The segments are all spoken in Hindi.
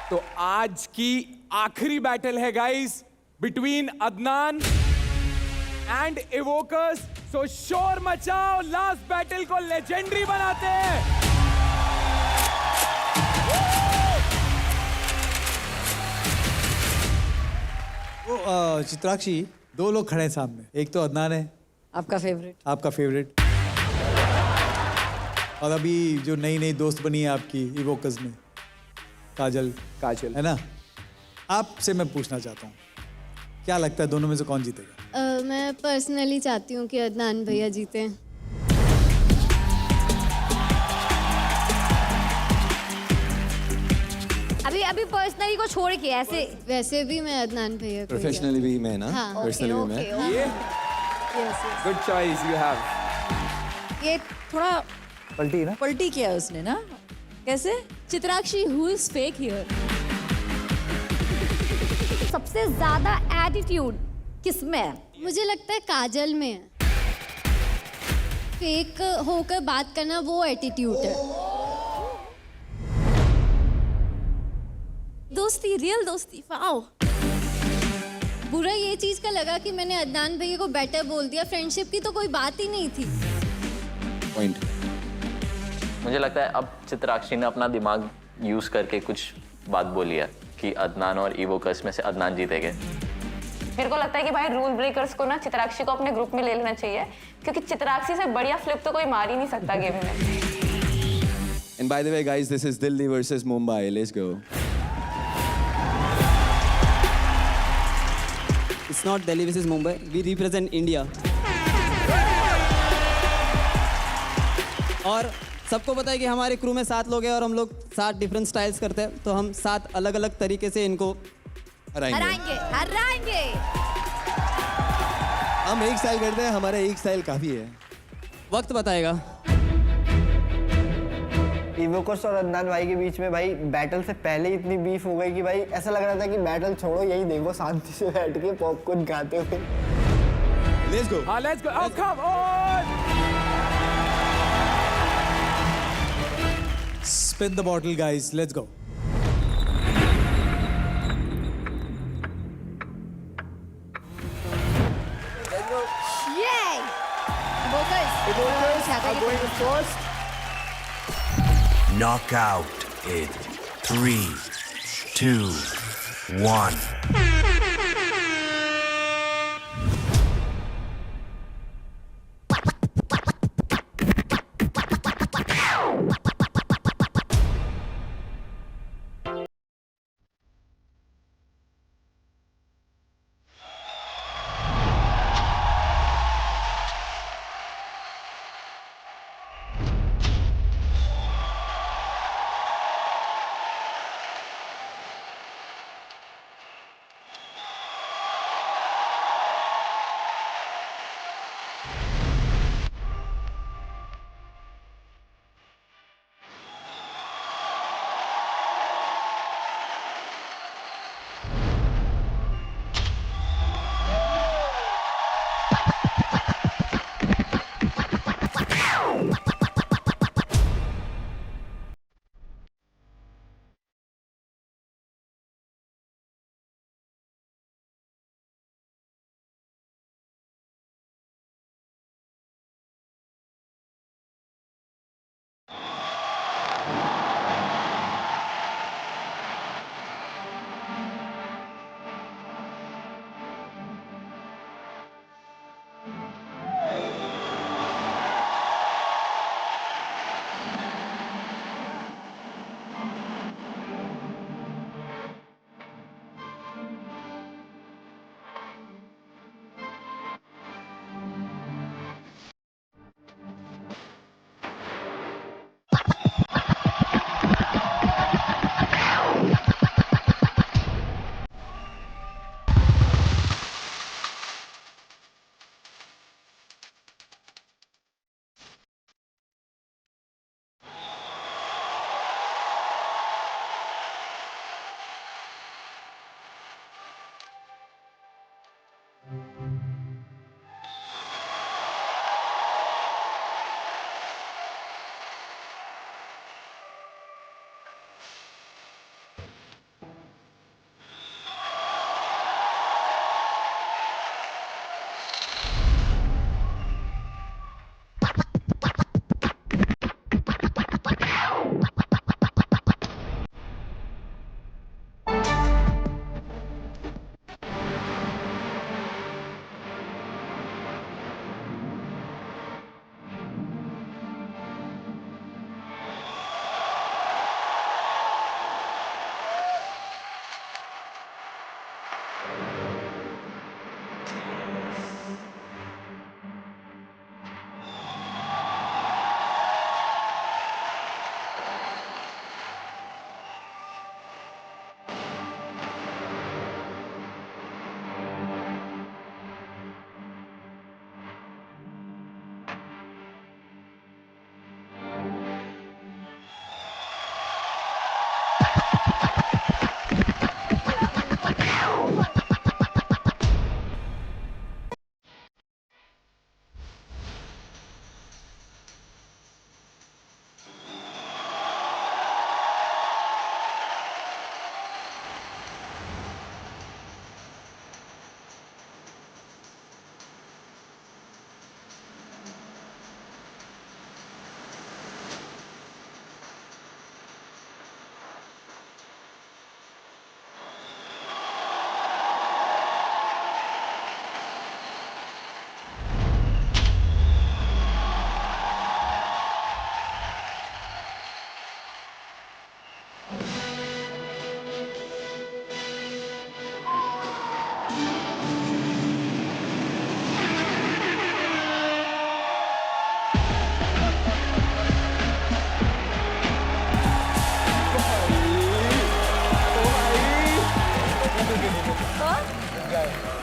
तो आज की आखिरी बैटल है गाइस बिटवीन अदनान एंड इवोकर्स। सो शोर मचाओ, लास्ट बैटल को लेजेंडरी बनाते हैं। चित्राक्षी, दो लोग खड़े हैं सामने, एक तो अदनान है, आपका फेवरेट, और अभी जो नई नई दोस्त बनी है आपकी इवोकस में, काजल है ना। आपसे मैं पूछना चाहता हूँ, क्या लगता है दोनों में से कौन जीतेगा? मैं पर्सनली चाहती हूँ कि अदनान भैया जीते। अभी पर्सनली को छोड़ के ऐसे वैसे भी मैं अदनान भैया को प्रोफेशनली भी मैं ना, हाँ। पर्सनली भी मैं। ये गुड चॉइस यू हैव। ये थोड़ा पलटी ना, पलटी किया है उसने ना। कैसे? Chitrakshi, who is fake here? सबसे ज्यादा एटीट्यूड किसमें है? मुझे लगता है काजल में है। फेक होकर बात करना वो एटीट्यूड है। दोस्ती, रियल दोस्ती, वाओ। बुरा ये चीज का लगा कि मैंने अदनान भैया को बेटर बोल दिया। फ्रेंडशिप की तो कोई बात ही नहीं थी। पॉइंट। मुझे लगता है अब चित्राक्षी ने अपना दिमाग यूज करके कुछ बात बोली है कि अदनान और इवोकस में से अदनान जीतेंगे। मेरे को लगता है कि भाई रूल ब्रेकर्स को ना चित्राक्षी को अपने ग्रुप में ले लेना चाहिए, क्योंकि चित्राक्षी से बढ़िया फ्लिप तो कोई मार ही नहीं सकता गेम में। And by the way guys, this is Delhi versus Mumbai. Let's go. it's not Delhi versus Mumbai. We represent India. और सबको पता है कि हमारे क्रू में 7 लोग हैं और हम लोग 7 डिफरेंट स्टाइल्स करते हैं, तो हम 7 अलग अलग तरीके से इनको हराएंगे। हम एक स्टाइल करते हैं, हमारा एक स्टाइल काफी है। वक्त बताएगा। इवोकस और अदनान भाई के बीच में भाई बैटल से पहले ही इतनी बीफ हो गई कि भाई ऐसा लग रहा था कि बैटल छोड़ो, यही देखो शांति से बैठ के पॉपकॉर्न खाते हुए। Let's go. हाँ, let's go. Oh, come on. Spin the bottle guys, let's go. Yay! Iwokers are going first. Knockout in 3, 2, 1.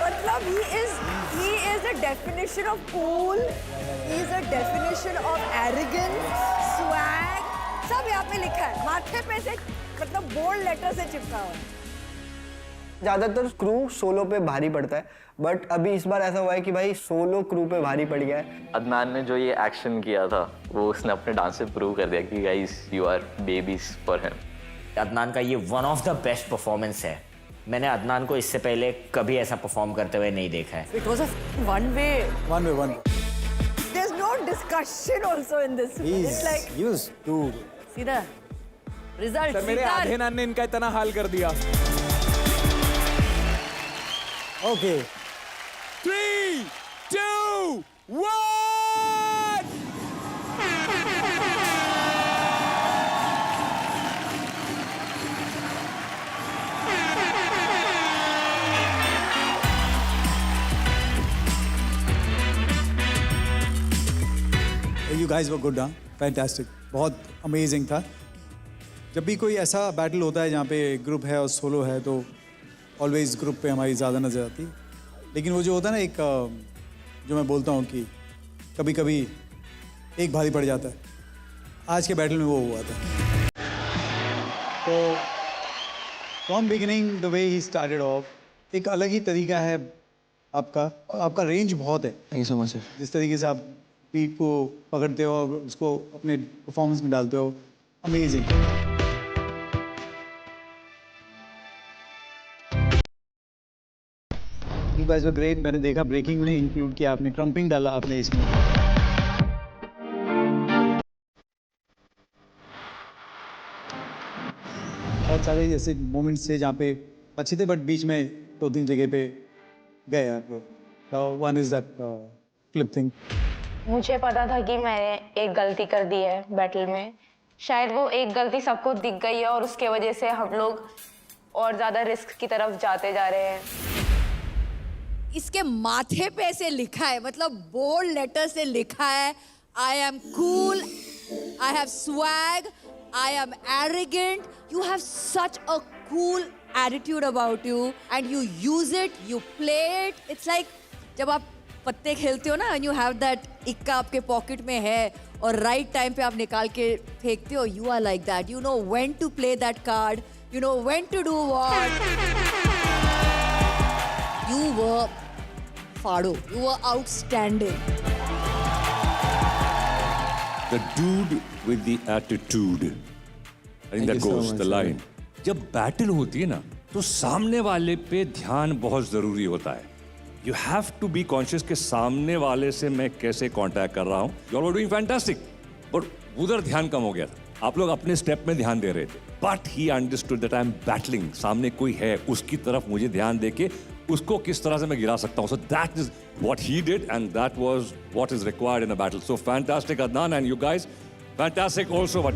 मतलब he is a definition of cool, he is a definition of arrogance, swag, सब यहाँ पे लिखा है, माथे पे से मतलब बोल्ड लेटर से चिपका हुआ है। ज्यादातर क्रू सोलो पे भारी पड़ता है, बट अभी इस बार ऐसा हुआ है कि भाई सोलो क्रू पे भारी पड़ गया है। अदनान ने जो ये एक्शन किया था वो उसने अपने डांस से प्रूव कर दिया कि guys you are babies for him. Adnan का ये one of the best performance है। मैंने अदनान को इससे पहले कभी ऐसा परफॉर्म करते हुए नहीं देखा है। It was a one way. There's no discussion also in this. It's like used to. सीधा रिजल्ट सर मेरे आधे नान ने इनका इतना हाल कर दिया। Okay. 3, 2, 1. You guys were good, huh? Fantastic. बहुत अमेजिंग था। जब भी कोई ऐसा बैटल होता है जहाँ पे ग्रुप है और सोलो है तो ऑलवेज ग्रुप पे हमारी ज़्यादा नज़र आती है, लेकिन वो जो होता है ना एक जो मैं बोलता हूँ कि कभी कभी एक भारी पड़ जाता है, आज के बैटल में वो हुआ था। तो from beginning the way he started off एक अलग ही तरीका है आपका रेंज बहुत है। Thank you so much, sir. जिस तरीके से आप बीट को पकड़ते हो और उसको अपने परफॉर्मेंस में डालते हो, amazing. You guys were great. मैंने देखा ब्रेकिंग में इंक्लूड किया आपने, क्रम्पिंग डाला आपने इसमें। बहुत सारे ऐसे मोमेंट्स थे जहाँ पे अच्छे थे, बट बीच में 2-3 जगह पे गए आप। One is that flip thing. मुझे पता था कि मैंने एक गलती कर दी है बैटल में, शायद वो एक गलती सबको दिख गई है और उसके वजह से हम लोग और ज़्यादा रिस्क की तरफ जाते जा रहे हैं। इसके माथे पे ऐसे लिखा है, मतलब बोल्ड लेटर से लिखा है, I am cool, I have swag, I am arrogant, you have such a cool attitude about you and you use it, you play it. It's like जब आप पत्ते खेलते हो ना, एंड यू हैव दैट इक्का आपके पॉकेट में है और राइट टाइम पे आप निकाल के फेंकते हो, you are like that, you know when to play that card, you know when to do what. You were Fado. You were outstanding. The dude with the attitude. I think that goes the line. जब बैटल होती है ना तो सामने वाले पे ध्यान बहुत जरूरी होता है। You have to be conscious कि सामने वाले से मैं कैसे कांटेक्ट कर रहा हूँ। You all were doing fantastic, but उधर ध्यान कम हो गया था। आप लोग अपने स्टेप में ध्यान दे रहे थे। But he understood that I'm battling. सामने कोई है, उसकी तरफ मुझे ध्यान देके उसको किस तरह से मैं गिरा सकता हूँ। So that is what he did, and that was what is required in a battle. So fantastic, Adnan, and you guys, fantastic also. But